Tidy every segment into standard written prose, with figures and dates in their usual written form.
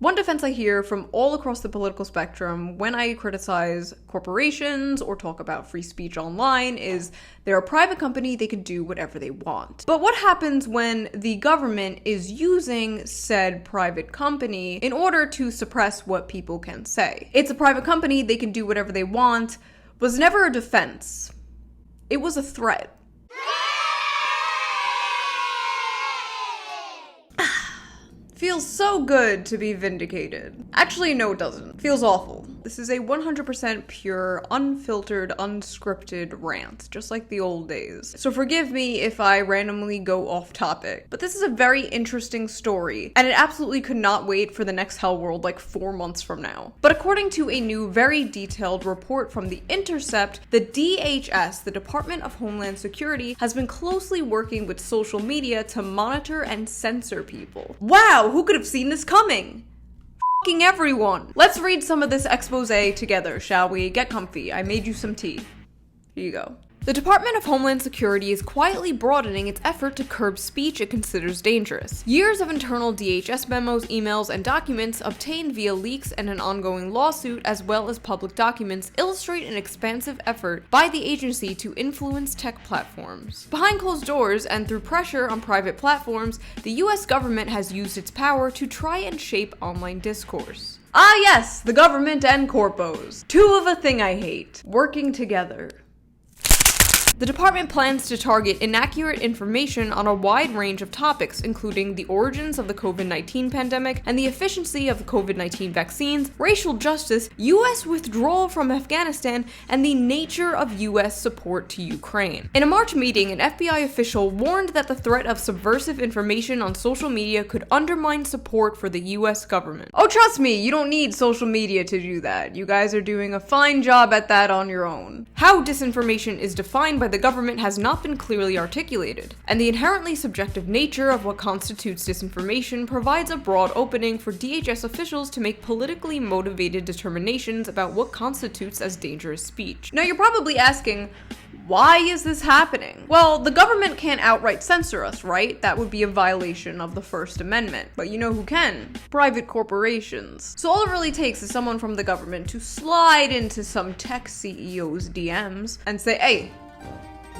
One defense I hear from all across the political spectrum when I criticize corporations or talk about free speech online is they're a private company, they can do whatever they want. But what happens when the government is using said private company in order to suppress what people can say? It's a private company, they can do whatever they want, was never a defense. It was a threat. Feels so good to be vindicated. Actually, no, it doesn't. Feels awful. This is a 100% pure, unfiltered, unscripted rant, just like the old days. So forgive me if I randomly go off topic, but this is a very interesting story, and it absolutely could not wait for the next Hell World like 4 months from now. But according to a new, very detailed report from The Intercept, the DHS, the Department of Homeland Security, has been closely working with social media to monitor and censor people. Wow! Who could have seen this coming? F***ing everyone. Let's read some of this expose together, shall we? Get comfy. I made you some tea. Here you go. The Department of Homeland Security is quietly broadening its effort to curb speech it considers dangerous. Years of internal DHS memos, emails, and documents obtained via leaks and an ongoing lawsuit, as well as public documents, illustrate an expansive effort by the agency to influence tech platforms. Behind closed doors and through pressure on private platforms, the US government has used its power to try and shape online discourse. Ah yes, the government and corpos. Two of a thing I hate. Working together. The department plans to target inaccurate information on a wide range of topics, including the origins of the COVID-19 pandemic and the efficiency of the COVID-19 vaccines, racial justice, US withdrawal from Afghanistan, and the nature of US support to Ukraine. In a March meeting, an FBI official warned that the threat of subversive information on social media could undermine support for the US government. Oh, trust me, you don't need social media to do that. You guys are doing a fine job at that on your own. How disinformation is defined by the government has not been clearly articulated, and the inherently subjective nature of what constitutes disinformation provides a broad opening for DHS officials to make politically motivated determinations about what constitutes as dangerous speech. Now you're probably asking, why is this happening? Well, the government can't outright censor us, right? That would be a violation of the First Amendment. But you know who can? Private corporations. So all it really takes is someone from the government to slide into some tech CEO's DMs and say, hey,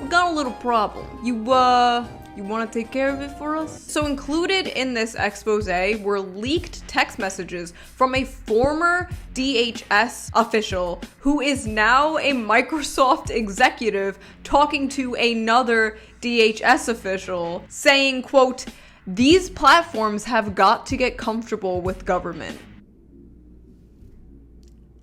we got a little problem. You want to take care of it for us? So included in this expose were leaked text messages from a former DHS official who is now a Microsoft executive talking to another DHS official saying, quote, "These platforms have got to get comfortable with government."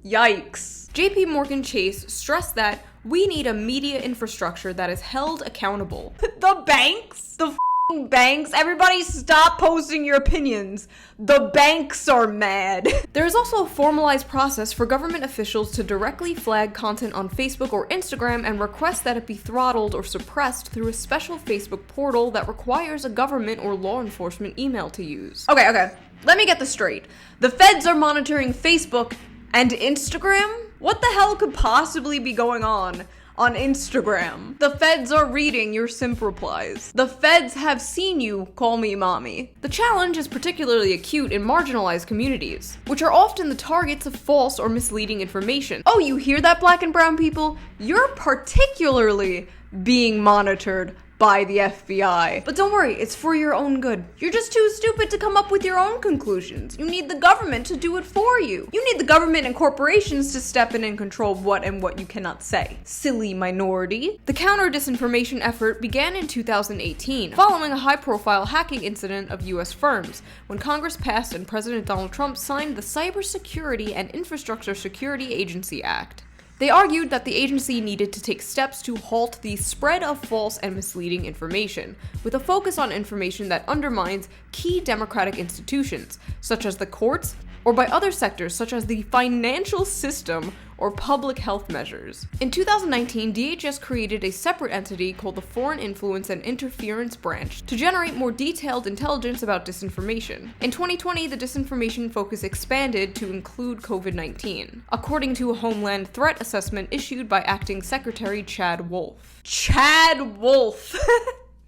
Yikes. JP Morgan Chase stressed that we need a media infrastructure that is held accountable. The banks? The f***ing banks? Everybody stop posting your opinions. The banks are mad. There is also a formalized process for government officials to directly flag content on Facebook or Instagram and request that it be throttled or suppressed through a special Facebook portal that requires a government or law enforcement email to use. Okay. Let me get this straight. The feds are monitoring Facebook and Instagram? What the hell could possibly be going on Instagram? The feds are reading your simp replies. The feds have seen you call me mommy. The challenge is particularly acute in marginalized communities, which are often the targets of false or misleading information. Oh, you hear that, black and brown people? You're particularly being monitored by the FBI. But don't worry, it's for your own good. You're just too stupid to come up with your own conclusions. You need the government to do it for you. You need the government and corporations to step in and control what and what you cannot say. Silly minority. The counter-disinformation effort began in 2018, following a high-profile hacking incident of US firms, when Congress passed and President Donald Trump signed the Cybersecurity and Infrastructure Security Agency Act. They argued that the agency needed to take steps to halt the spread of false and misleading information, with a focus on information that undermines key democratic institutions, such as the courts, or by other sectors such as the financial system or public health measures. In 2019, DHS created a separate entity called the Foreign Influence and Interference Branch to generate more detailed intelligence about disinformation. In 2020, the disinformation focus expanded to include COVID-19, according to a Homeland Threat Assessment issued by Acting Secretary Chad Wolf. Chad Wolf!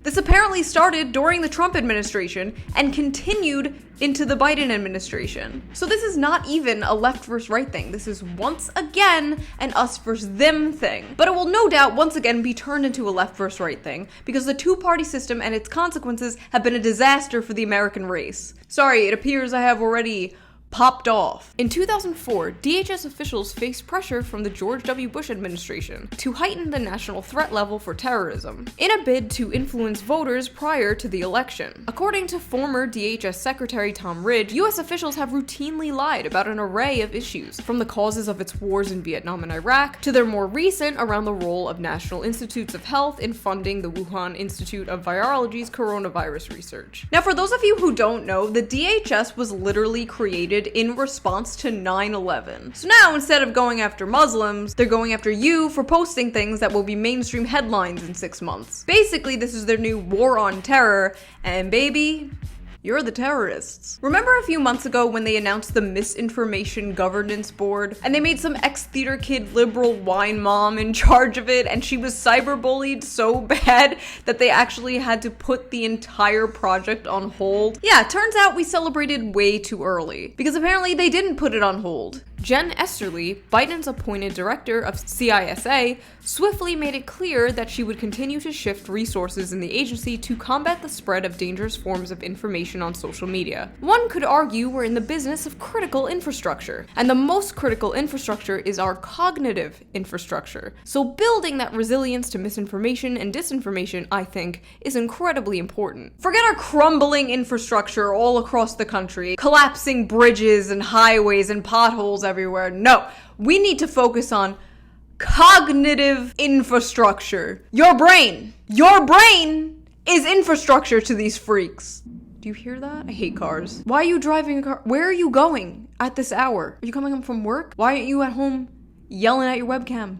This apparently started during the Trump administration and continued into the Biden administration. So this is not even a left versus right thing. This is once again an us versus them thing. But it will no doubt once again be turned into a left versus right thing because the two-party system and its consequences have been a disaster for the American race. Sorry, it appears I have already popped off. In 2004, DHS officials faced pressure from the George W. Bush administration to heighten the national threat level for terrorism, in a bid to influence voters prior to the election. According to former DHS Secretary Tom Ridge, U.S. officials have routinely lied about an array of issues, from the causes of its wars in Vietnam and Iraq, to their more recent around the role of National Institutes of Health in funding the Wuhan Institute of Virology's coronavirus research. Now, for those of you who don't know, the DHS was literally created in response to 9/11. So now, instead of going after Muslims, they're going after you for posting things that will be mainstream headlines in 6 months. Basically, this is their new war on terror, and baby, you're the terrorists. Remember a few months ago when they announced the Misinformation Governance Board, and they made some ex-theater kid liberal wine mom in charge of it, and she was cyberbullied so bad that they actually had to put the entire project on hold? Yeah, turns out we celebrated way too early, because apparently they didn't put it on hold. Jen Esterly, Biden's appointed director of CISA, swiftly made it clear that she would continue to shift resources in the agency to combat the spread of dangerous forms of information on social media. One could argue we're in the business of critical infrastructure, and the most critical infrastructure is our cognitive infrastructure. So building that resilience to misinformation and disinformation, I think, is incredibly important. Forget our crumbling infrastructure all across the country, collapsing bridges and highways and potholes everywhere. No, we need to focus on cognitive infrastructure. Your brain is infrastructure to these freaks. Do you hear that? I hate cars. Why are you driving a car? Where are you going at this hour? Are you coming home from work? Why aren't you at home yelling at your webcam?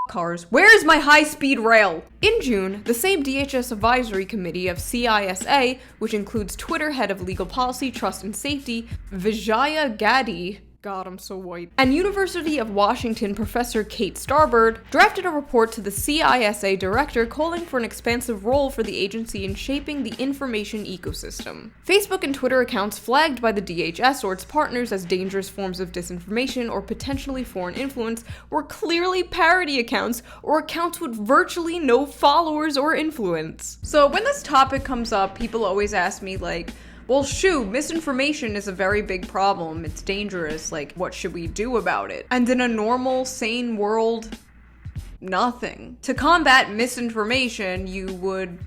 Cars. Where's my high-speed rail? In June, the same DHS Advisory Committee of CISA, which includes Twitter head of legal policy, trust and safety, Vijaya Gadde, God, I'm so white, and University of Washington professor Kate Starbird, drafted a report to the CISA director calling for an expansive role for the agency in shaping the information ecosystem. Facebook and Twitter accounts flagged by the DHS or its partners as dangerous forms of disinformation or potentially foreign influence were clearly parody accounts or accounts with virtually no followers or influence. So when this topic comes up, people always ask me like, well, shoot, misinformation is a very big problem. It's dangerous. Like, what should we do about it? And in a normal, sane world, nothing. To combat misinformation, you would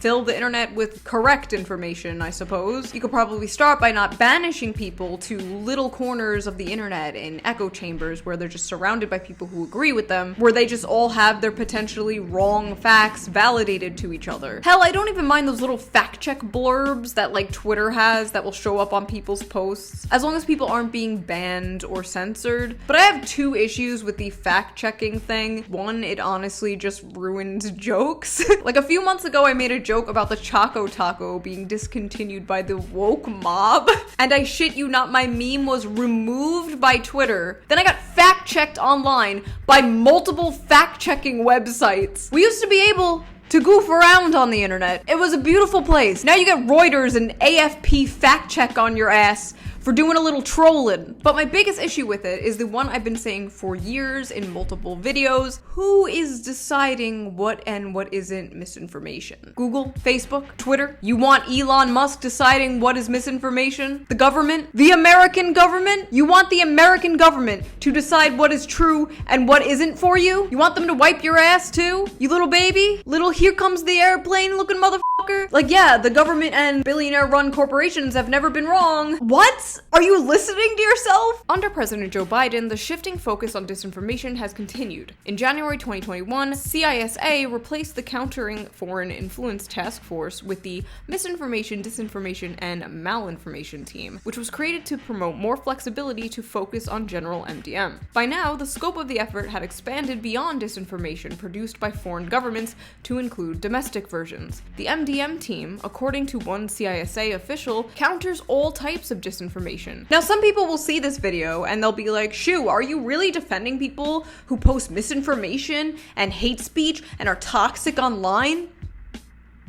fill the internet with correct information, I suppose. You could probably start by not banishing people to little corners of the internet in echo chambers where they're just surrounded by people who agree with them, where they just all have their potentially wrong facts validated to each other. Hell, I don't even mind those little fact check blurbs that like Twitter has that will show up on people's posts, as long as people aren't being banned or censored. But I have two issues with the fact checking thing. One, it honestly just ruins jokes. Like a few months ago, I made a joke about the Choco Taco being discontinued by the woke mob, and I shit you not, my meme was removed by Twitter. Then I got fact-checked online by multiple fact-checking websites. We used to be able to goof around on the internet. It was a beautiful place. Now you get Reuters and AFP fact-check on your ass for doing a little trolling. But my biggest issue with it is the one I've been saying for years in multiple videos. Who is deciding what and what isn't misinformation? Google? Facebook? Twitter? You want Elon Musk deciding what is misinformation? The government? The American government? You want the American government to decide what is true and what isn't for you? You want them to wipe your ass too? You little baby? Little here comes the airplane looking motherfucker? Like, yeah, the government and billionaire-run corporations have never been wrong. What? Are you listening to yourself? Under President Joe Biden, the shifting focus on disinformation has continued. In January 2021, CISA replaced the Countering Foreign Influence Task Force with the Misinformation, Disinformation, and Malinformation team, which was created to promote more flexibility to focus on general MDM. By now, the scope of the effort had expanded beyond disinformation produced by foreign governments to include domestic versions. The MDM team, according to one CISA official, counters all types of disinformation. Now, some people will see this video and they'll be like, shoo, are you really defending people who post misinformation and hate speech and are toxic online?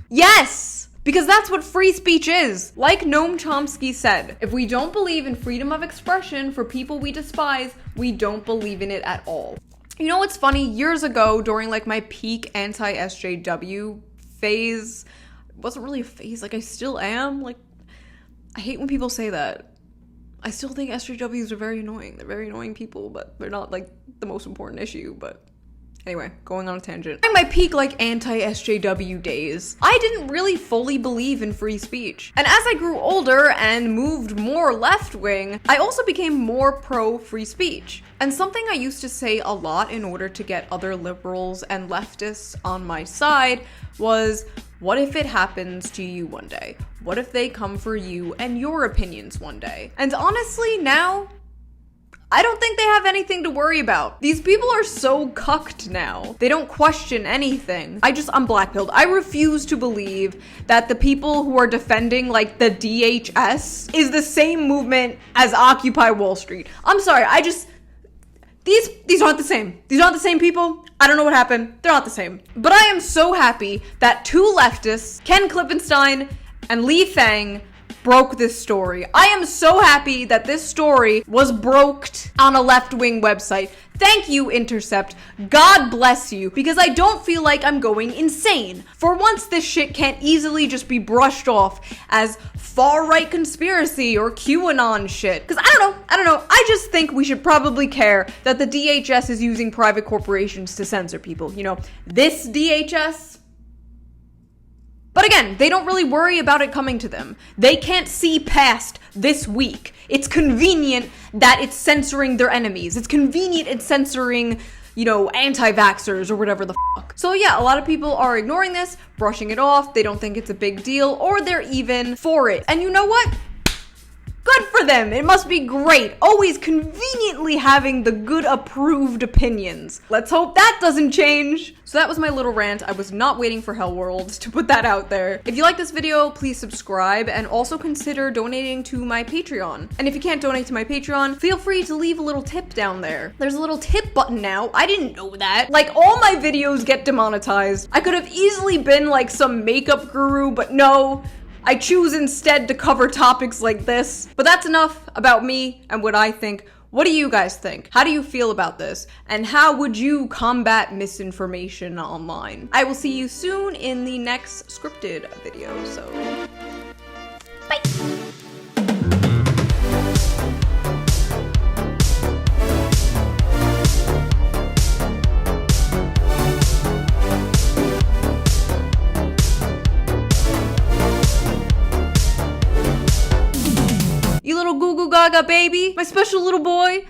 Yes! Because that's what free speech is. Like Noam Chomsky said, if we don't believe in freedom of expression for people we despise, we don't believe in it at all. You know what's funny? Years ago, during like my peak anti-SJW phase, it wasn't really a phase, like I still am. Like, I hate when people say that. I still think SJWs are very annoying. They're very annoying people, but they're not like the most important issue, but anyway, going on a tangent. During my peak, like, anti-SJW days, I didn't really fully believe in free speech. And as I grew older and moved more left-wing, I also became more pro-free speech. And something I used to say a lot in order to get other liberals and leftists on my side was, what if it happens to you one day? What if they come for you and your opinions one day? And honestly, now, I don't think they have anything to worry about. These people are so cucked now. They don't question anything. I'm blackpilled. I refuse to believe that the people who are defending like the DHS is the same movement as Occupy Wall Street. I'm sorry, these aren't the same. These aren't the same people. I don't know what happened. They're not the same. But I am so happy that two leftists, Ken Klippenstein and Lee Fang, broke this story. I am so happy that this story was broked on a left-wing website. Thank you, Intercept. God bless you, because I don't feel like I'm going insane. For once, this shit can't easily just be brushed off as far-right conspiracy or QAnon shit. Because I don't know. I just think we should probably care that the DHS is using private corporations to censor people. You know, this DHS. But again, they don't really worry about it coming to them. They can't see past this week. It's convenient that it's censoring their enemies. It's convenient it's censoring, you know, anti-vaxxers or whatever the fuck. So yeah, a lot of people are ignoring this, brushing it off. They don't think it's a big deal, or they're even for it. And you know what? Good for them. It must be great. Always conveniently having the good approved opinions. Let's hope that doesn't change. So that was my little rant. I was not waiting for Hell World to put that out there. If you like this video, please subscribe and also consider donating to my Patreon. And if you can't donate to my Patreon, feel free to leave a little tip down there. There's a little tip button now. I didn't know that. Like, all my videos get demonetized. I could have easily been like some makeup guru, but no. I choose instead to cover topics like this. But that's enough about me and what I think. What do you guys think? How do you feel about this? And how would you combat misinformation online? I will see you soon in the next scripted video, so bye! You little goo goo gaga baby, my special little boy.